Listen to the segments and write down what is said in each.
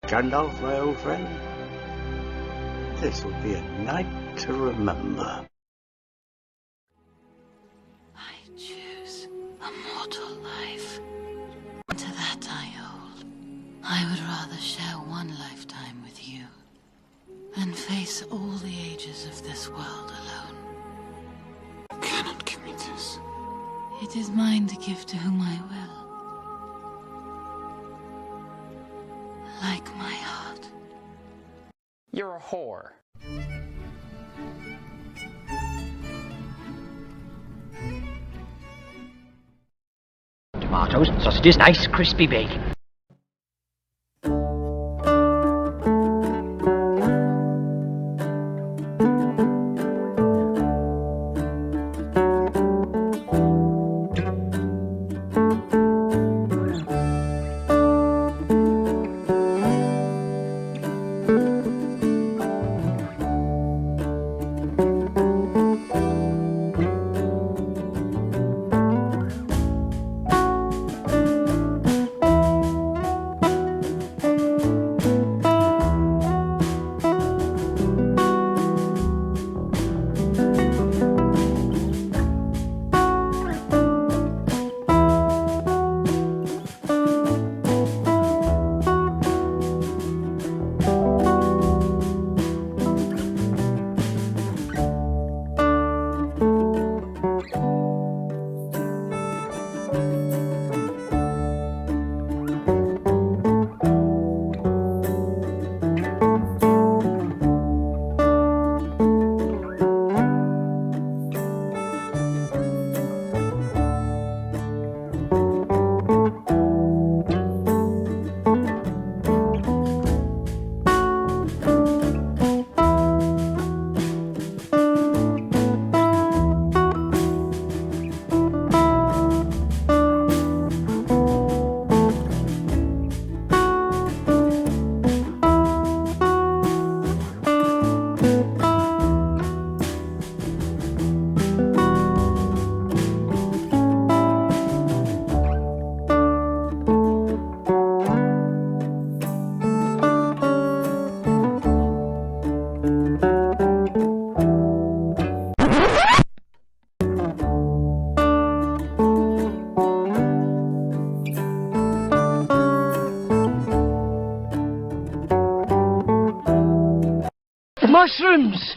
Gandalf, my old friend, this will be a night to remember. I choose a mortal life. To that I hold. I would rather share one lifetime with you than face all the ages of this world alone. You cannot give me this. It is mine to give to whom I will. Like my heart. You're a whore. Tomatoes, sausages, nice crispy big. Mushrooms!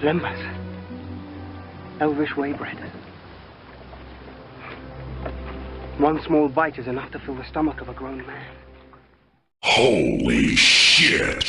Limbers. Elvish waybread. One small bite is enough to fill the stomach of a grown man. Holy shit.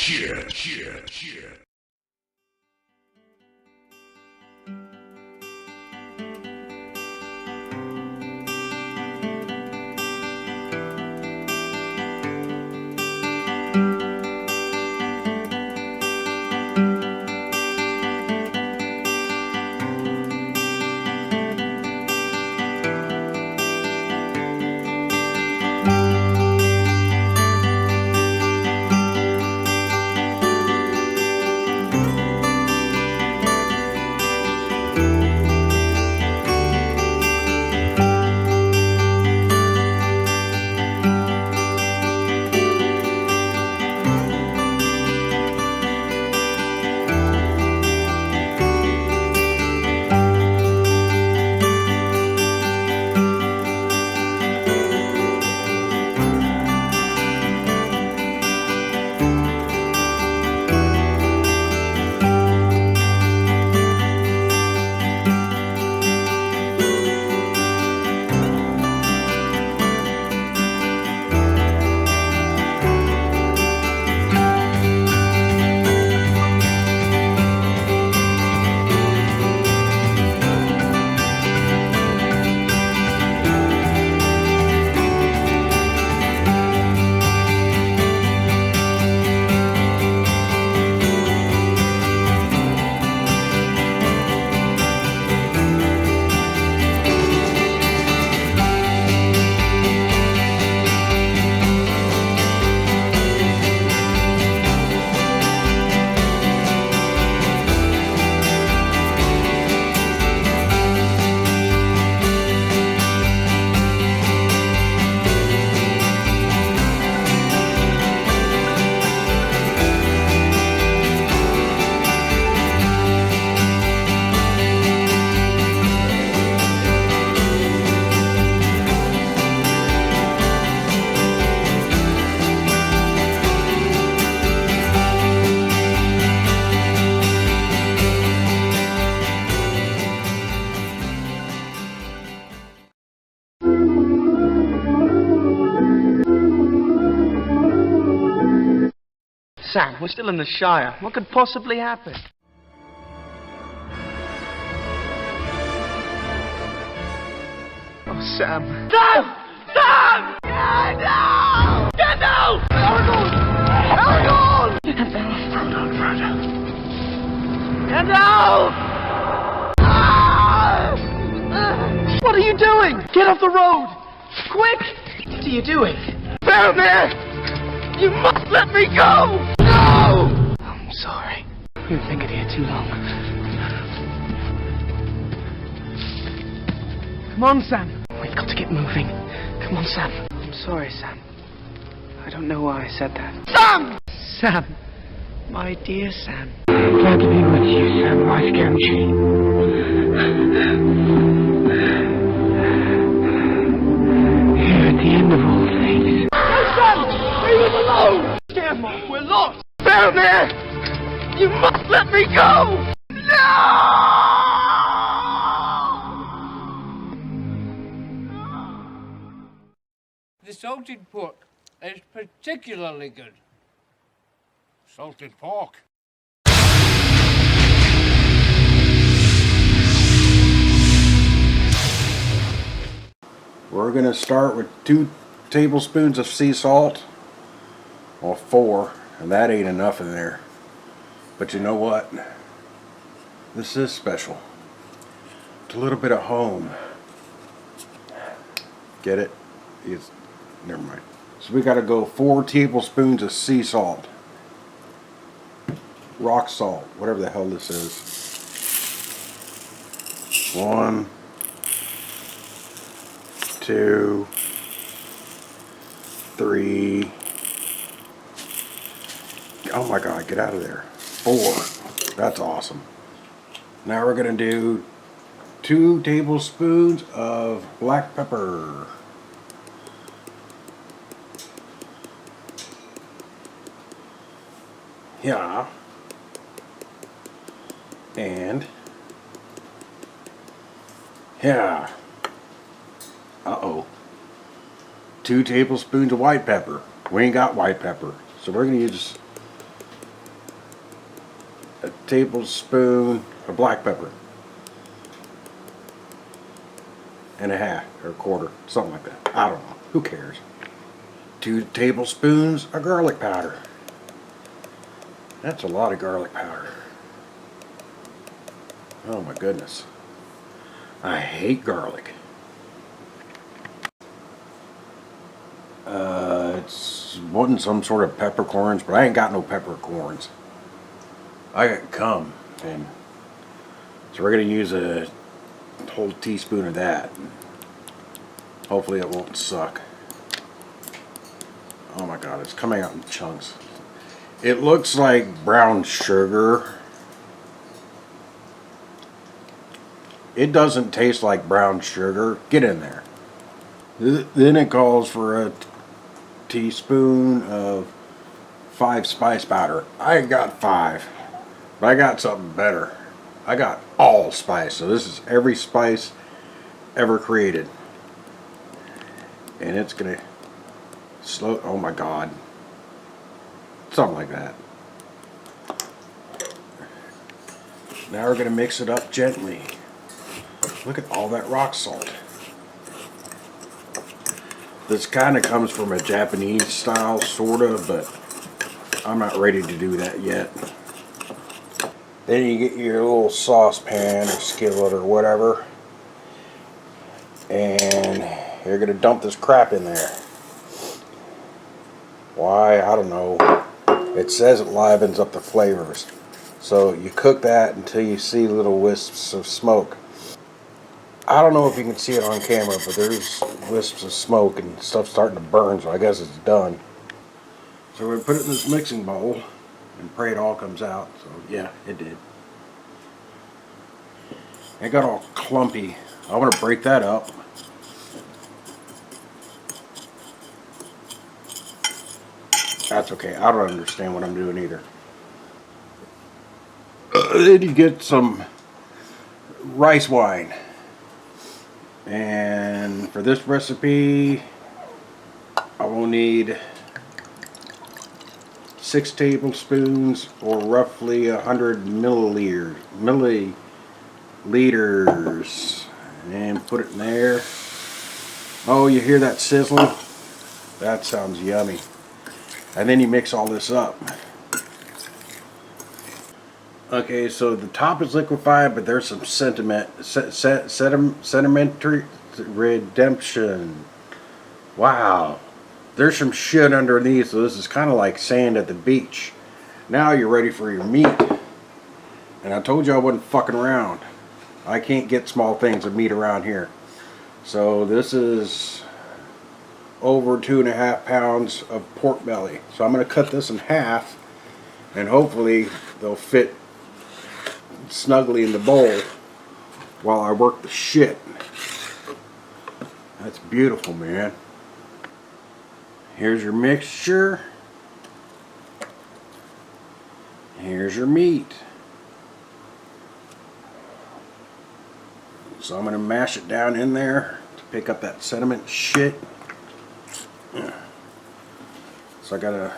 Sam, we're still in the Shire. What could possibly happen? Oh, Sam. Sam! Sam! No! No! Aragorn! Aragorn! Frodo. Gandalf! What are you doing? Get off the road! Quick! What are you doing? Faramir! You must let me go! No! I'm sorry. We've been here too long. Come on, Sam. We've got to get moving. Come on, Sam. I'm sorry, Sam. I don't know why I said that. Sam! Sam. My dear Sam. Glad to be with you, Samwise Gamgee. Here at the end of all things. No, Sam! Leave him alone! Damn, Mom, we're lost! Faramir! You must let me go! No! The salted pork is particularly good. Salted pork. We're going to start with 2 tablespoons of sea salt. Well, 4, and that ain't enough in there. But you know what? This is special. It's a little bit of home. Get it? It's, never mind. So we got to go 4 tablespoons of sea salt. Rock salt, whatever the hell this is. 1, 2, 3. Oh my God, get out of there. 4. That's awesome. Now we're going to do 2 tablespoons of black pepper. Yeah. And yeah. Uh-oh. 2 tablespoons of white pepper. We ain't got white pepper. So we're going to use a tablespoon of black pepper. And a half or a quarter. Something like that. I don't know. Who cares? 2 tablespoons of garlic powder. That's a lot of garlic powder. Oh my goodness. I hate garlic. It's wanting some sort of peppercorns, but I ain't got no peppercorns. I got cum, and so we're gonna use a whole teaspoon of that. Hopefully it won't suck. Oh my god, it's coming out in chunks. It looks like brown sugar. It doesn't taste like brown sugar. Get in there. Then it calls for a teaspoon of 5 spice powder. I ain't got 5, but I got something better. I got allspice. So this is every spice ever created. And it's gonna slow, oh my god. Something like that. Now we're gonna mix it up gently. Look at all that rock salt. This kind of comes from a Japanese style, sort of, but I'm not ready to do that yet. Then you get your little saucepan or skillet or whatever, and you're going to dump this crap in there. Why? I don't know. It says it livens up the flavors. So you cook that until you see little wisps of smoke. I don't know if you can see it on camera, but there's wisps of smoke and stuff starting to burn, so I guess it's done. So we're going to put it in this mixing bowl and pray it all comes out. So yeah, it did. It got all clumpy. I want to break that up. That's okay. I don't understand what I'm doing either. Then you get some rice wine. And for this recipe, I will need 6 tablespoons or roughly 100 milliliters. And put it in there. Oh, you hear that sizzling? That sounds yummy. And then you mix all this up. Okay, so the top is liquefied, but there's some sedimentary redemption. Wow. There's some shit underneath, so this is kind of like sand at the beach. Now you're ready for your meat. And I told you I wasn't fucking around. I can't get small things of meat around here. So this is over 2.5 pounds of pork belly. So I'm going to cut this in half, and hopefully they'll fit snugly in the bowl while I work the shit. That's beautiful, man. Here's your mixture. Here's your meat. So I'm going to mash it down in there to pick up that sediment shit. So I got to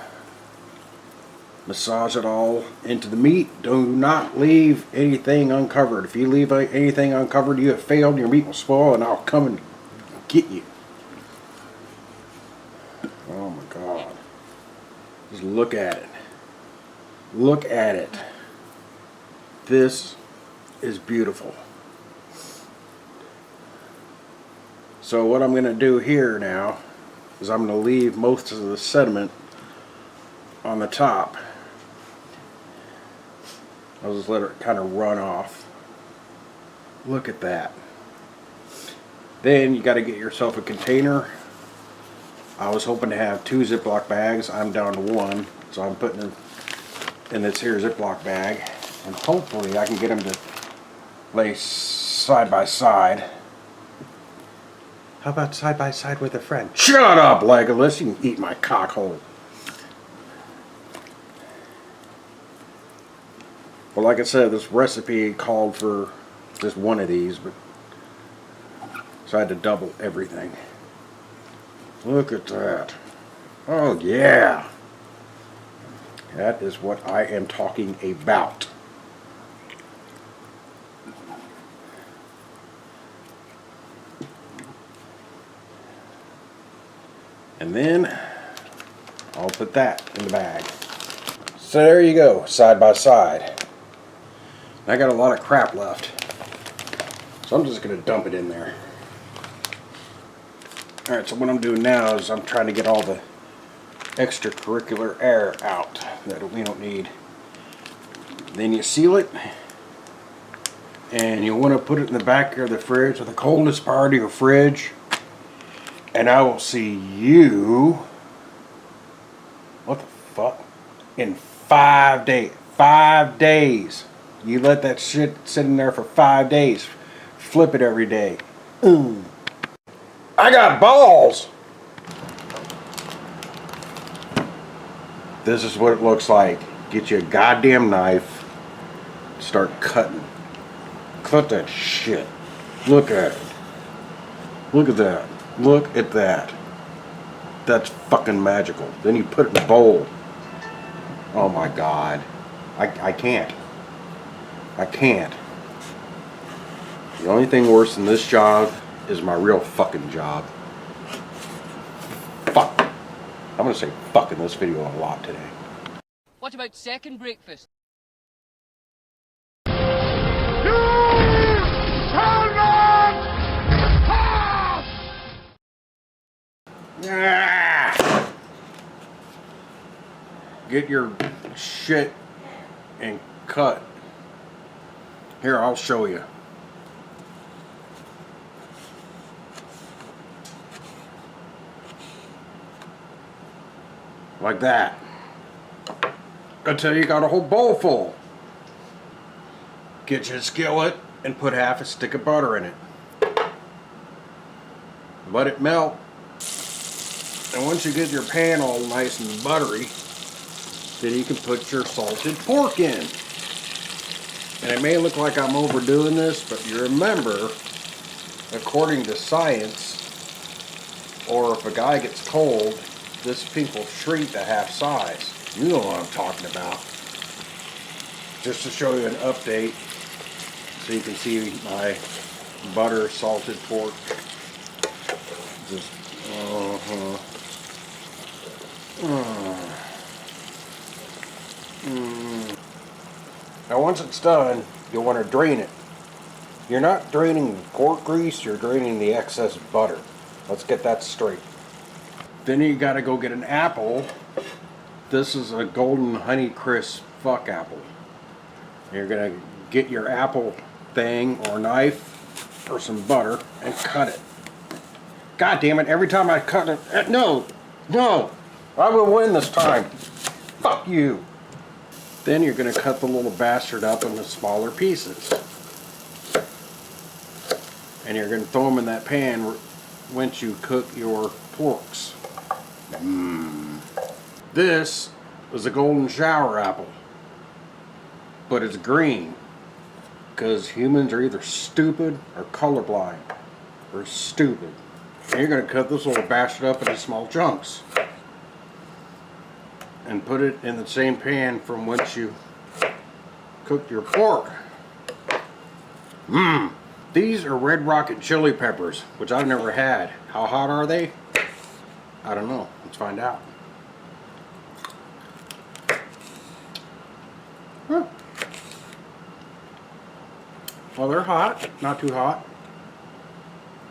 massage it all into the meat. Do not leave anything uncovered. If you leave anything uncovered, you have failed. Your meat will spoil, and I'll come and get you. Oh my god. Just look at it. Look at it. This is beautiful. So what I'm going to do here now is I'm going to leave most of the sediment on the top. I'll just let it kind of run off. Look at that. Then you got to get yourself a container. I was hoping to have 2 Ziploc bags. I'm down to 1, so I'm putting it in this here Ziploc bag, and hopefully I can get them to lay side by side. How about side by side with a friend? Shut up, Legolas! You can eat my cockhole. Well, like I said, this recipe called for just one of these, but so I had to double everything. Look at that. Oh yeah. That is what I am talking about. And then I'll put that in the bag. So there you go, side by side. I got a lot of crap left, so I'm just going to dump it in there. Alright, so what I'm doing now is I'm trying to get all the extracurricular air out that we don't need. Then you seal it, and you want to put it in the back of the fridge, or the coldest part of your fridge. And I will see you, what the fuck, in 5 days. 5 days. You let that shit sit in there for 5 days. Flip it every day. I got balls! This is what it looks like. Get you a goddamn knife. Start cutting. Cut that shit. Look at it. Look at that. Look at that. That's fucking magical. Then you put it in a bowl. Oh my god. I can't. I can't. The only thing worse than this job is my real fucking job. Fuck. I'm gonna say fuck in this video a lot today. What about second breakfast? Ah! Get your shit and cut. Here, I'll show you. Like that. Until you got a whole bowl full. Get you a skillet and put half a stick of butter in it. Let it melt. And once you get your pan all nice and buttery, then you can put your salted pork in. And it may look like I'm overdoing this, but you remember, according to science, or if a guy gets cold, this pink will shrink to half size. You know what I'm talking about. Just to show you an update, so you can see my butter salted pork. Just, Now once it's done, you'll want to drain it. You're not draining pork grease, you're draining the excess butter. Let's get that straight. Then you gotta go get an apple. This is a golden honey crisp fuck apple. You're gonna get your apple thing or knife or some butter and cut it. God damn it, every time I cut it, no, I will win this time. Fuck you. Then you're gonna cut the little bastard up into smaller pieces. And you're gonna throw them in that pan once you cook your porks. This is a golden shower apple, but it's green because humans are either stupid or colorblind or stupid. And you're going to cut this little bastard up into small chunks and put it in the same pan from which you cooked your pork. These are Red Rocket chili peppers, which I've never had. How hot are they? I don't know. Let's find out. Huh. Well, they're hot, not too hot,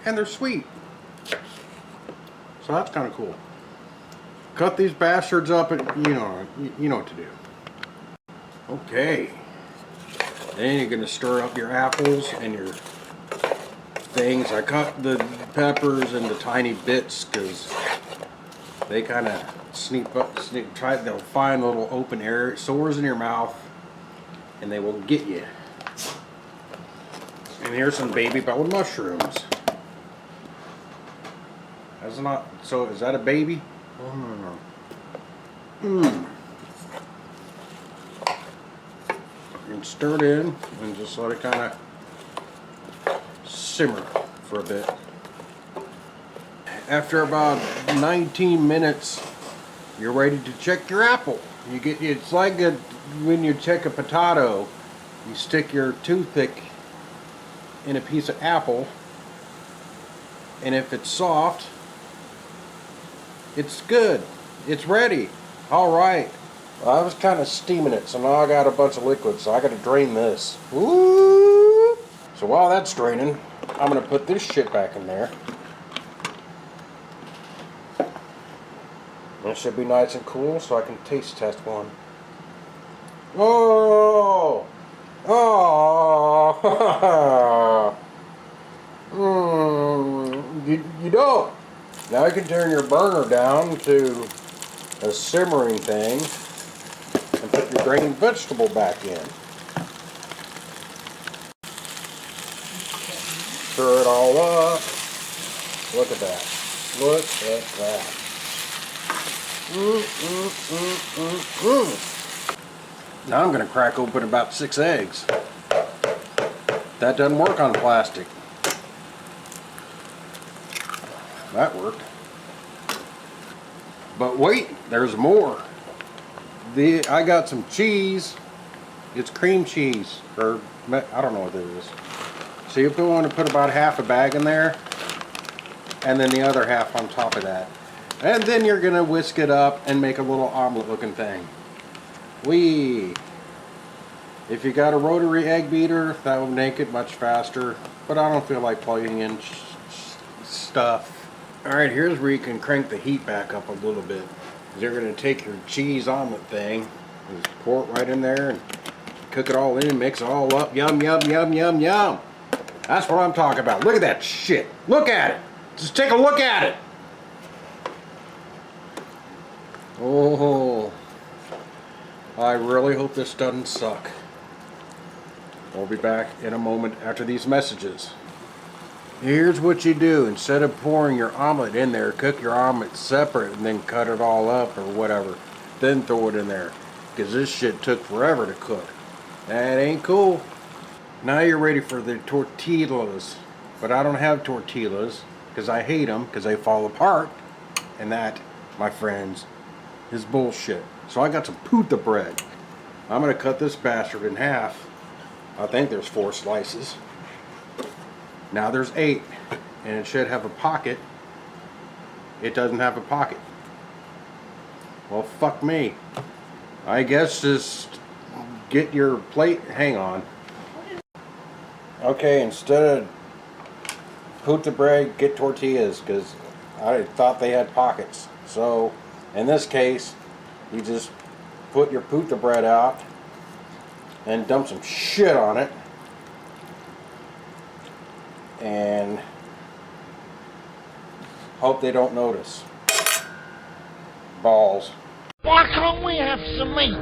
and they're sweet. So that's kind of cool. Cut these bastards up, and you know what to do. Okay. Then you're gonna stir up your apples and your things. I cut the peppers into tiny bits because they kind of they'll find little open air sores in your mouth and they will get you. And here's some baby bell mushrooms. That's not, so is that a baby? Oh no. You can and stir it in and just let it kind of simmer for a bit. After about 19 minutes, you're ready to check your apple. It's like when you check a potato, you stick your toothpick in a piece of apple, and if it's soft, it's good. It's ready. All right. Well, I was kind of steaming it, so now I got a bunch of liquid, so I got to drain this. Woo! So while that's draining, I'm going to put this shit back in there. It should be nice and cool, so I can taste test one. Oh! Oh! You don't. Now you can turn your burner down to a simmering thing and put your drained vegetable back in. Stir it all up. Look at that. Look at that. Now I'm going to crack open about 6 eggs. That doesn't work on plastic. That worked. But wait, there's more. I got some cheese. It's cream cheese, or I don't know what it is. So you want to put about half a bag in there, and then the other half on top of that. And then you're going to whisk it up and make a little omelet looking thing. If you got a rotary egg beater, that will make it much faster, but I don't feel like plugging in stuff. Alright, here's where you can crank the heat back up a little bit. You're going to take your cheese omelet thing, and just pour it right in there, and cook it all in, mix it all up. Yum, yum, yum, yum, yum. That's what I'm talking about. Look at that shit. Look at it. Just take a look at it. Oh, I really hope this doesn't suck. We'll be back in a moment after these messages. Here's what you do. Instead of pouring your omelet in there, cook your omelet separate and then cut it all up or whatever. Then throw it in there. Because this shit took forever to cook. That ain't cool. Now you're ready for the tortillas. But I don't have tortillas because I hate them because they fall apart. And that, my friends, is bullshit. So I got some puta bread. I'm going to cut this bastard in half. I think there's 4 slices. Now there's 8, and it should have a pocket. It doesn't have a pocket. Well, fuck me. I guess just get your plate. Hang on. Okay, instead of puta bread, get tortillas, because I thought they had pockets. So, in this case, you just put your puta bread out and dump some shit on it. And hope they don't notice. Balls. Why can't we have some meat?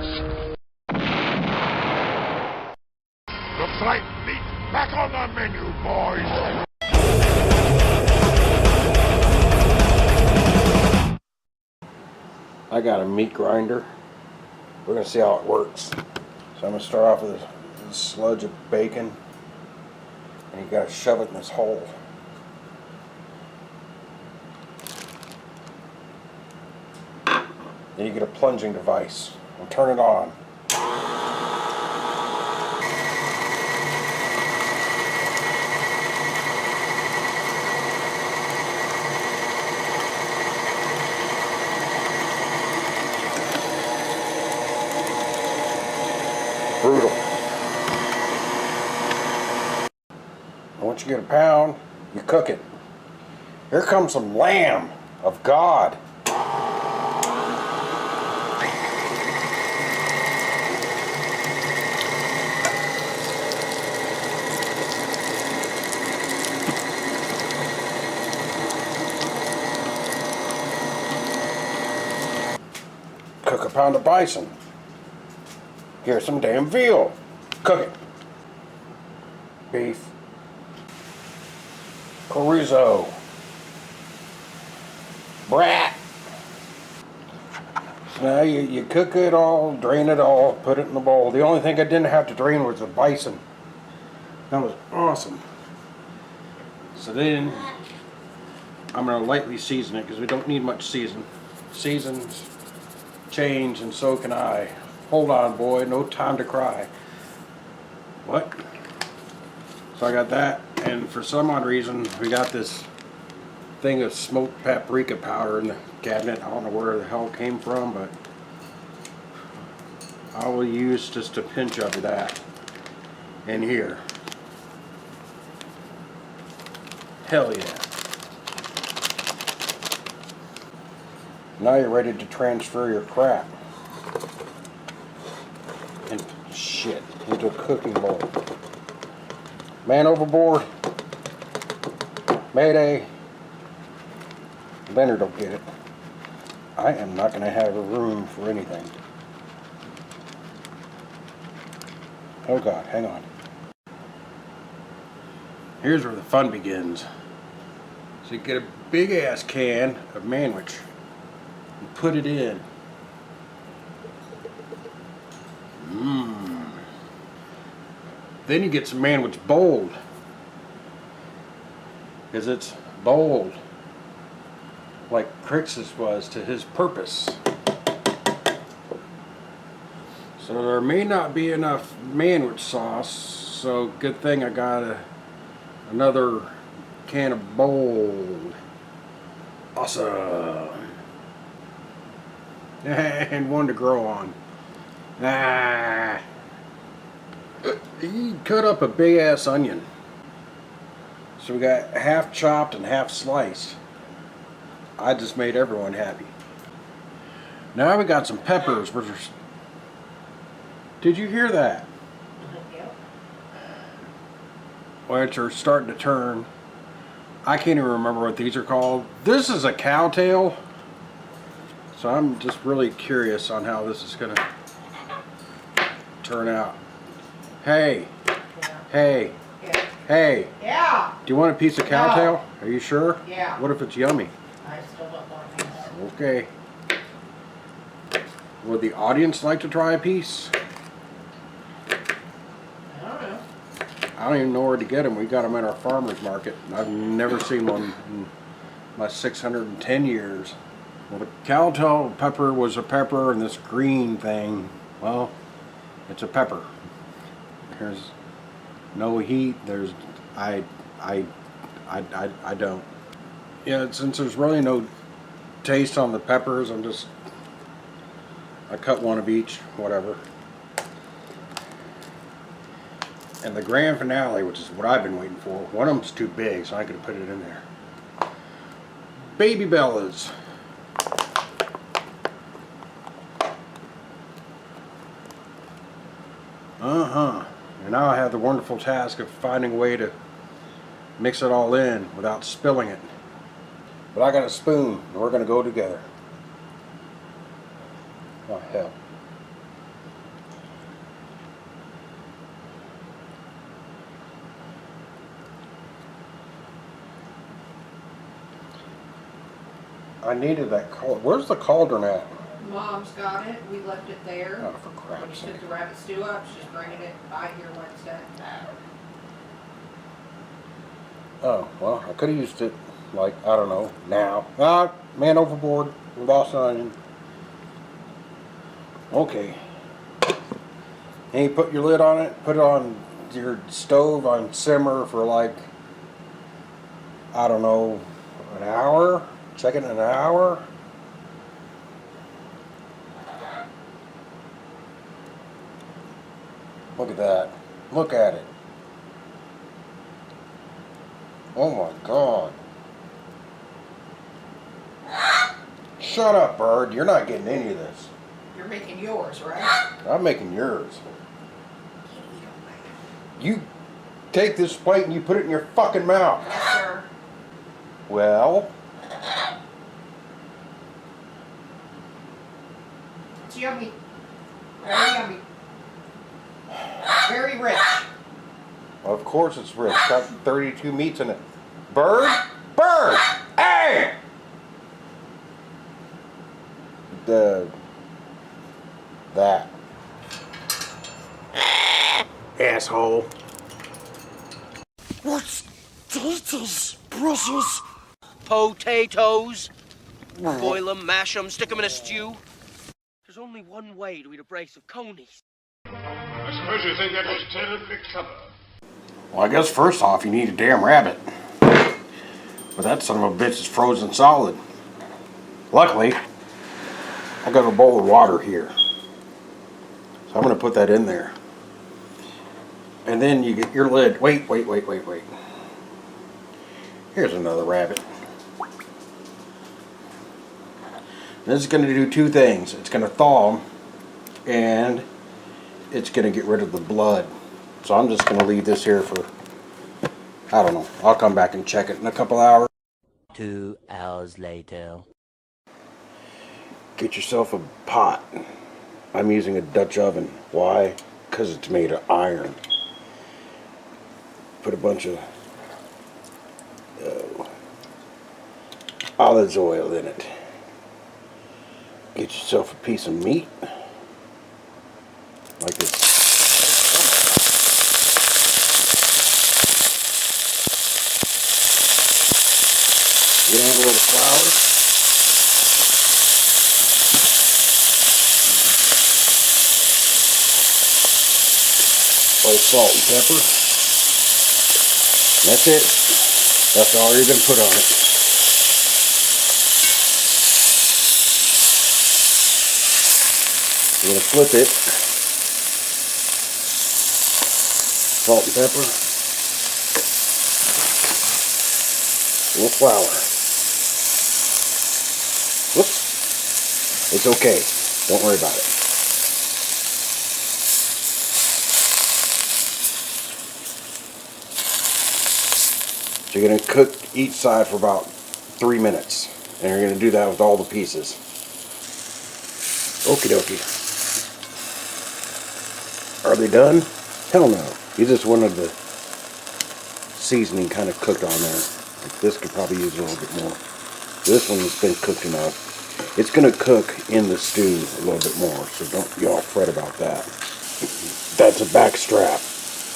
Looks like meat back on the menu, boys. I got a meat grinder. We're going to see how it works. So I'm going to start off with a sludge of bacon. And you got to shove it in this hole. Then you get a plunging device and turn it on. Brutal. And once you get a pound, you cook it. Here comes some lamb of God. Cook a pound of bison. Here's some damn veal. Cook it. Beef. Chorizo. Brat. Now you cook it all, drain it all, put it in the bowl. The only thing I didn't have to drain was the bison. That was awesome. So then I'm going to lightly season it because we don't need much season. Seasons change and so can I. Hold on, boy, no time to cry. What? So I got that, and for some odd reason we got this thing of smoked paprika powder in the cabinet. I don't know where the hell it came from, but I will use just a pinch of that in here. Hell yeah. Now you're ready to transfer your crap and shit into a cooking bowl. Man overboard. Mayday. Leonard will get it. I am not going to have a room for anything. Oh God, hang on. Here's where the fun begins. So you get a big ass can of manwich and put it in. Then you get some manwich bold, because it's bold, like Crix's was to his purpose. So there may not be enough manwich sauce, so good thing I got another can of bold. Awesome. And one to grow on. He cut up a big ass onion. So we got half chopped and half sliced. I just made everyone happy. Now we got some peppers. Did you hear that? Yep. Which are starting to turn. I can't even remember what these are called. This is a cow tail. So I'm just really curious on how this is going to turn out. Hey. Yeah. Hey. Yeah. Hey. Yeah. Do you want a piece of cow No. tail? Are you sure? Yeah. What if it's yummy? I still don't want these. Okay. Would the audience like to try a piece? I don't know. I don't even know where to get them. We got them at our farmer's market. I've never seen one in my 610 years. Well, the cow tail pepper was a pepper, and this green thing, well, it's a pepper. There's no heat. There's I don't. Yeah, since there's really no taste on the peppers, I cut one of each, whatever. And the grand finale, which is what I've been waiting for, one of them's too big, so I could put it in there. Baby Bellas. And now I have the wonderful task of finding a way to mix it all in without spilling it. But I got a spoon, and we're going to go together. Oh, hell. I needed that cauldron. Where's the cauldron at? Mom's got it. We left it there. Oh, for When you crap's sake. took the rabbit stew up, she's bringing it by here Wednesday. Oh, well, I could have used it, like, I don't know, now. Ah, man overboard. We lost an onion. Okay. And you put your lid on it, put it on your stove on simmer for like, I don't know, an hour? Check it in an hour? Look at that. Look at it. Oh my God. Shut up, bird. You're not getting any of this. You're making yours, right? I'm making yours. You take this plate and you put it in your fucking mouth. Yes, sir. Well, It's yummy. Very yummy. Very rich. of course it's rich. Got 32 meats in it. Bird? Bird! Hey! asshole. What's taters, Brussels? Potatoes. Boil them, mash them, stick them in a stew. There's only one way to eat a brace of conies. I suppose you think that was terribly clever. Well, I guess first off, you need a damn rabbit. But that son of a bitch is frozen solid. Luckily, I got a bowl of water here. So I'm going to put that in there. And then you get your lid. Wait. Here's another rabbit. This is going to do two things. It's going to thaw them, and it's going to get rid of the blood. So I'm just going to leave this here for, I don't know. I'll come back and check it in a couple hours. 2 hours later. Get yourself a pot. I'm using a Dutch oven. Why? Because it's made of iron. Put a bunch of olive oil in it. Get yourself a piece of meat. Like this. Get on a little flour. Salt and pepper. That's it. That's all you're going to put on it. You're going to flip it. Salt and pepper. A little flour. Whoops. It's okay. Don't worry about it. So you're going to cook each side for about 3 minutes. And you're going to do that with all the pieces. Okie dokie. Are they done? Hell no. You just wanted the seasoning kind of cooked on there. Like this could probably use a little bit more. This one has been cooked enough. It's going to cook in the stew a little bit more. So don't y'all fret about that. That's a back strap.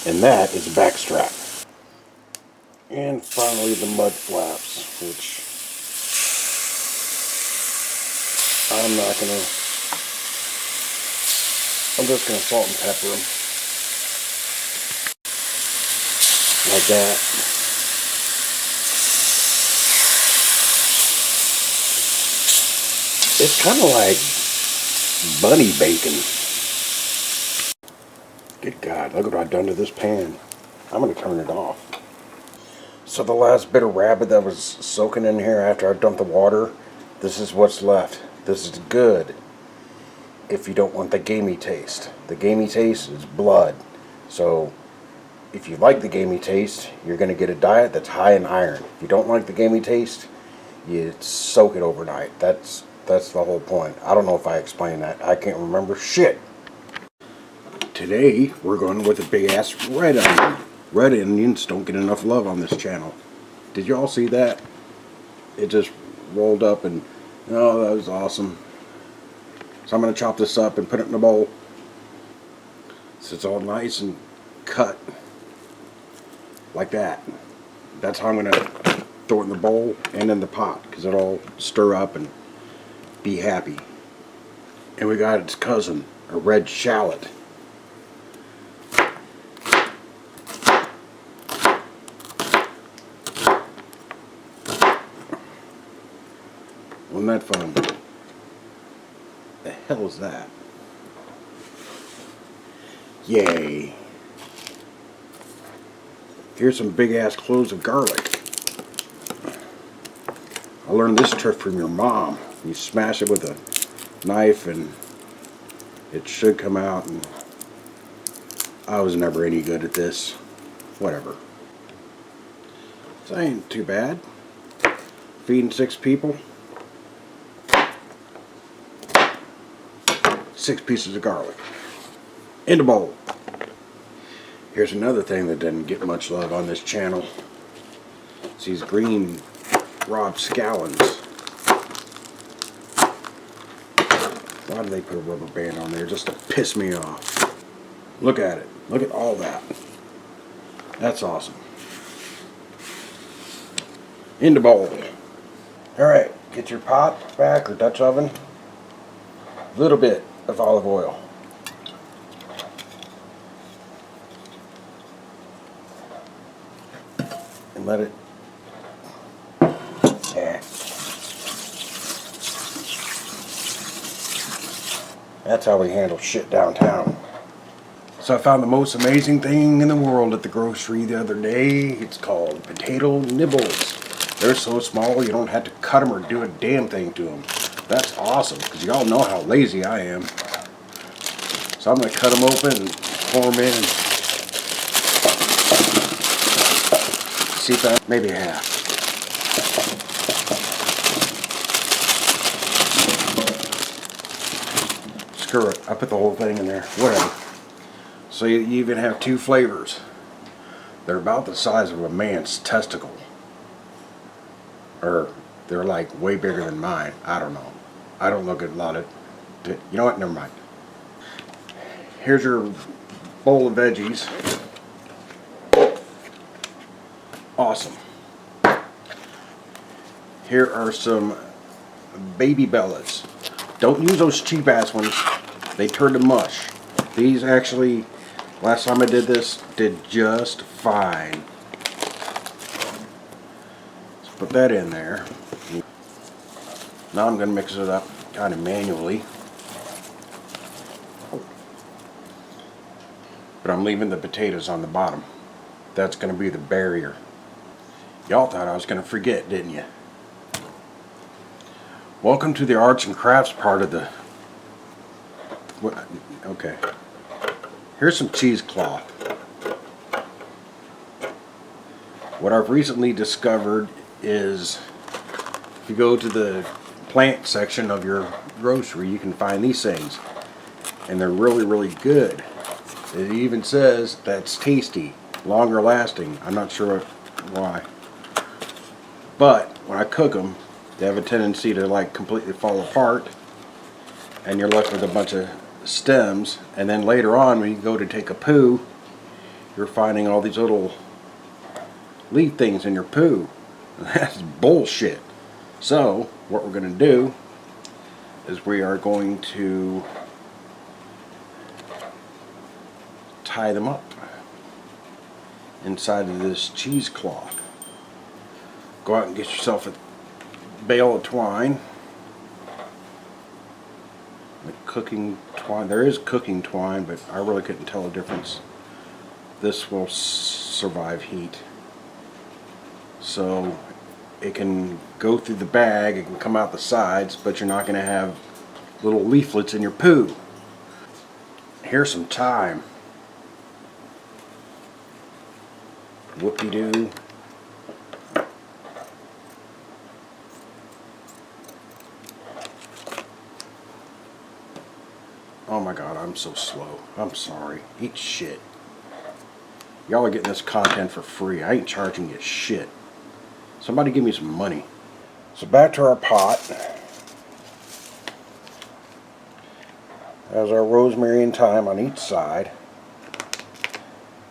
And that is a back strap. And finally the mud flaps, which I'm just going to salt and pepper them. Like that. It's kind of like bunny bacon. Good God, look what I've done to this pan. I'm going to turn it off. So the last bit of rabbit that was soaking in here after I dumped the water, this is what's left. This is good if you don't want the gamey taste. The gamey taste is blood. So if you like the gamey taste, you're going to get a diet that's high in iron. If you don't like the gamey taste, you soak it overnight. That's the whole point. I don't know if I explained that. I can't remember shit. Today we're going with a big ass red onion. Red onions don't get enough love on this channel. Did you all see that? It just rolled up and, oh, that was awesome. So I'm going to chop this up and put it in a bowl. So it's all nice and cut. Like that. That's how I'm going to throw it in the bowl and in the pot. Because it'll all stir up and be happy. And we got its cousin, a red shallot. Wasn't that fun? The hell is that? Yay. Here's some big ass cloves of garlic. I learned this trick from your mom. You smash it with a knife and it should come out, and I was never any good at this. Whatever. This ain't too bad. Feeding 6 people. 6 pieces of garlic in a bowl. Here's another thing that didn't get much love on this channel. It's these green Rob scallions. Why do they put a rubber band on there just to piss me off? Look at it. Look at all that. That's awesome. In the bowl. Alright, get your pot back or Dutch oven. A little bit of olive oil. And let it. Yeah. That's how we handle shit downtown. So I found the most amazing thing in the world at the grocery the other day. It's called potato nibbles. They're so small you don't have to cut them or do a damn thing to them. That's awesome because y'all know how lazy I am. So I'm going to cut them open and pour them in. See if that, maybe half. Screw it, I put the whole thing in there, whatever. So you even have two flavors. They're about the size of a man's testicle. Or they're like way bigger than mine. I don't know. I don't look at a lot of... You know what? Never mind. Here's your bowl of veggies. Awesome. Here are some baby bellas. Don't use those cheap ass ones. They turn to mush. These actually, last time I did this, did just fine. Let's put that in there. Now I'm going to mix it up kind of manually. But I'm leaving the potatoes on the bottom. That's going to be the barrier. Y'all thought I was going to forget, didn't you? Welcome to the arts and crafts part of the... Okay. Here's some cheesecloth. What I've recently discovered is if you go to the plant section of your grocery, you can find these things. And they're really, really good. It even says that's tasty, longer lasting. I'm not sure why. But when I cook them, they have a tendency to like completely fall apart. And you're left with a bunch of stems, and then later on when you go to take a poo, you're finding all these little leaf things in your poo. That's bullshit. So what we're going to do is we are going to tie them up inside of this cheesecloth. Go out and get yourself a bale of twine. The cooking twine, there is cooking twine, but I really couldn't tell the difference. This will survive heat. So it can go through the bag, it can come out the sides, but you're not going to have little leaflets in your poo. Here's some thyme. Whoopie-doo. Oh my god, I'm so slow. I'm sorry. Eat shit. Y'all are getting this content for free. I ain't charging you shit. Somebody give me some money. So back to our pot. There's our rosemary and thyme on each side.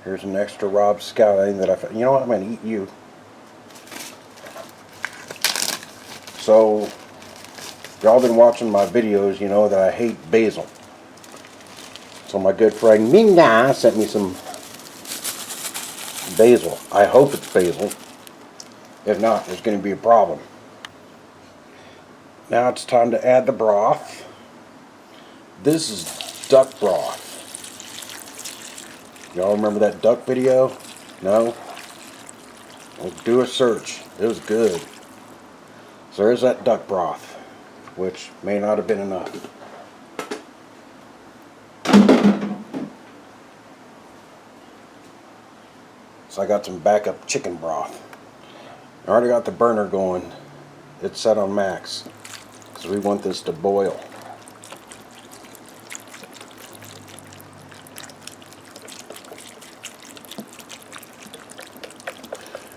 Here's an extra Rob scallion that I found. You know what? I'm going to eat you. So, y'all been watching my videos, you know that I hate basil. So my good friend Minga sent me some basil. I hope it's basil. If not, there's going to be a problem. Now it's time to add the broth. This is duck broth. Y'all remember that duck video? No? Well, do a search. It was good. So there's that duck broth, which may not have been enough. So I got some backup chicken broth. I already got the burner going. It's set on max because we want this to boil.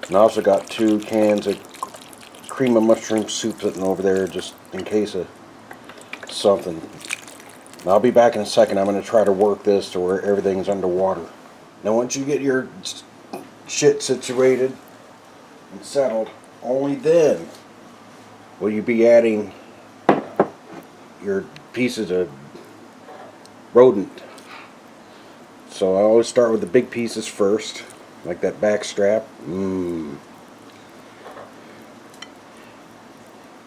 And I also got 2 cans of cream of mushroom soup sitting over there just in case of something. I'll be back in a second. I'm going to try to work this to where everything's underwater. Now once you get your shit situated and settled, only then will you be adding your pieces of rodent. So I always start with the big pieces first, like that back strap. And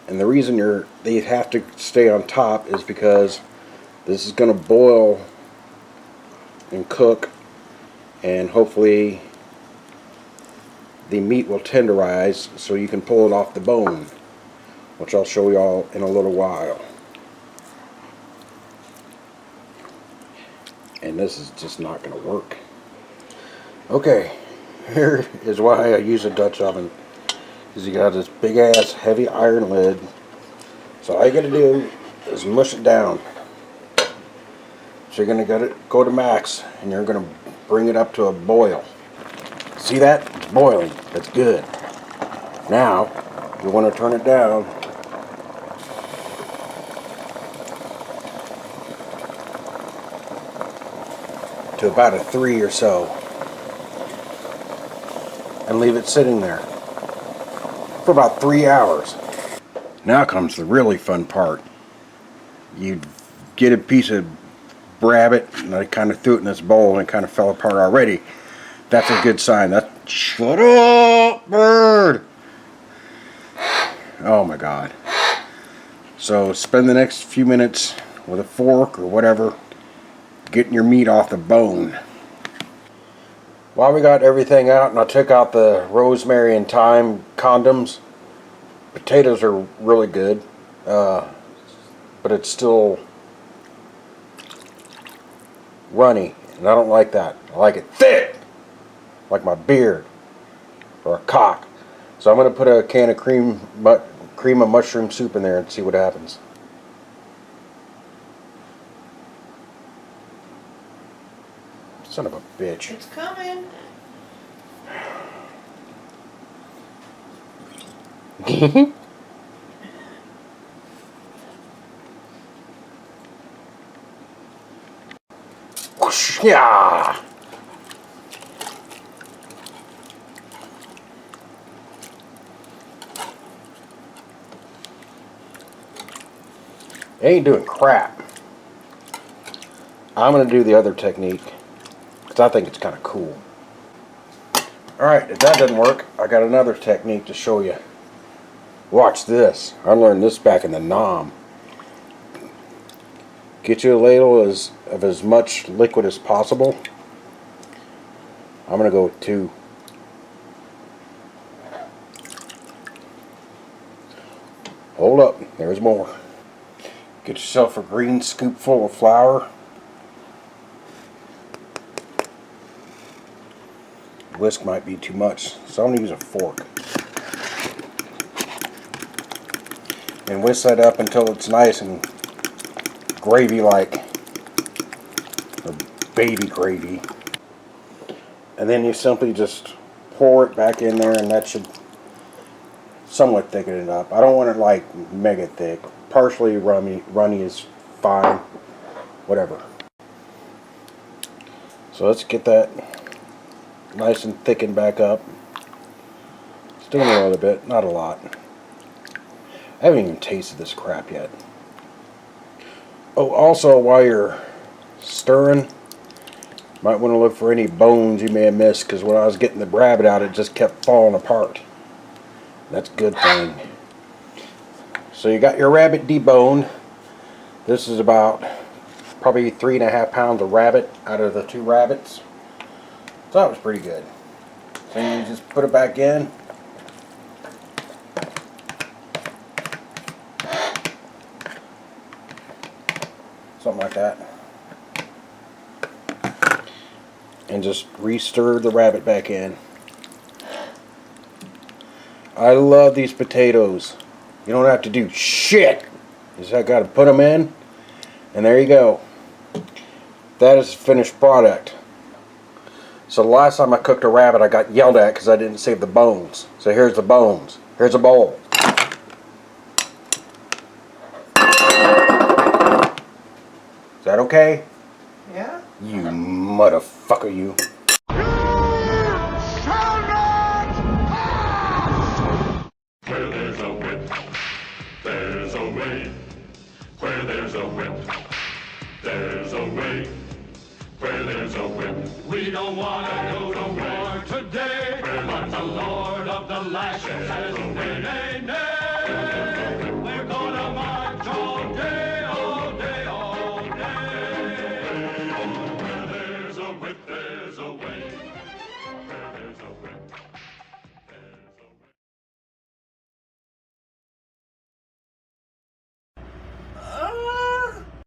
the reason they have to stay on top is because this is going to boil and cook, and hopefully the meat will tenderize so you can pull it off the bone, which I'll show you all in a little while. And this is just not going to work. Okay, here is why I use a Dutch oven. Because you got this big ass heavy iron lid. So all you got to do is mush it down. So you're going to go to max, and you're going to bring it up to a boil. See that? It's boiling. That's good. Now you want to turn it down to about a 3 or so, and leave it sitting there for about 3 hours. Now comes the really fun part. You get a piece of rabbit, and I kind of threw it in this bowl and it kind of fell apart already. That's a good sign. Shut up, bird! Oh my god. So spend the next few minutes with a fork or whatever getting your meat off the bone. While we got everything out and I took out the rosemary and thyme condoms, potatoes are really good, but it's still runny, and I don't like that. I like it thick, like my beard or a cock. So I'm going to put a can of cream of mushroom soup in there and see what happens. Son of a bitch. It's coming. Whoosh, yeah. It ain't doing crap. I'm going to do the other technique because I think it's kind of cool. Alright, if that doesn't work, I got another technique to show you. Watch this. I learned this back in the Nam. Get you a ladle of as much liquid as possible. I'm going to go with 2. Hold up, there's more. Get yourself a green scoop full of flour. Whisk might be too much, so I'm going to use a fork. And whisk that up until it's nice and gravy-like, or baby gravy. And then you simply just pour it back in there, and that should somewhat thicken it up. I don't want it like mega thick. Partially runny is fine. Whatever. So let's get that nice and thickened back up. It's doing a little bit, not a lot. I haven't even tasted this crap yet. Oh, also while you're stirring, might want to look for any bones you may have missed, because when I was getting the rabbit out, it just kept falling apart. That's a good thing. So you got your rabbit deboned. This is about probably 3.5 pounds of rabbit out of the 2 rabbits. So that was pretty good. So you just put it back in. Something like that. And just re-stir the rabbit back in. I love these potatoes. You don't have to do shit. You just got to put them in, and there you go. That is the finished product. So the last time I cooked a rabbit, I got yelled at because I didn't save the bones. So here's the bones. Here's a bowl. Is that okay? Yeah? You motherfucker, you. Where there's a whip, there's a way. Where there's a whip, there's a way. Where there's a whip, we don't want to go to war today. But the Lord of the Lashes has a way.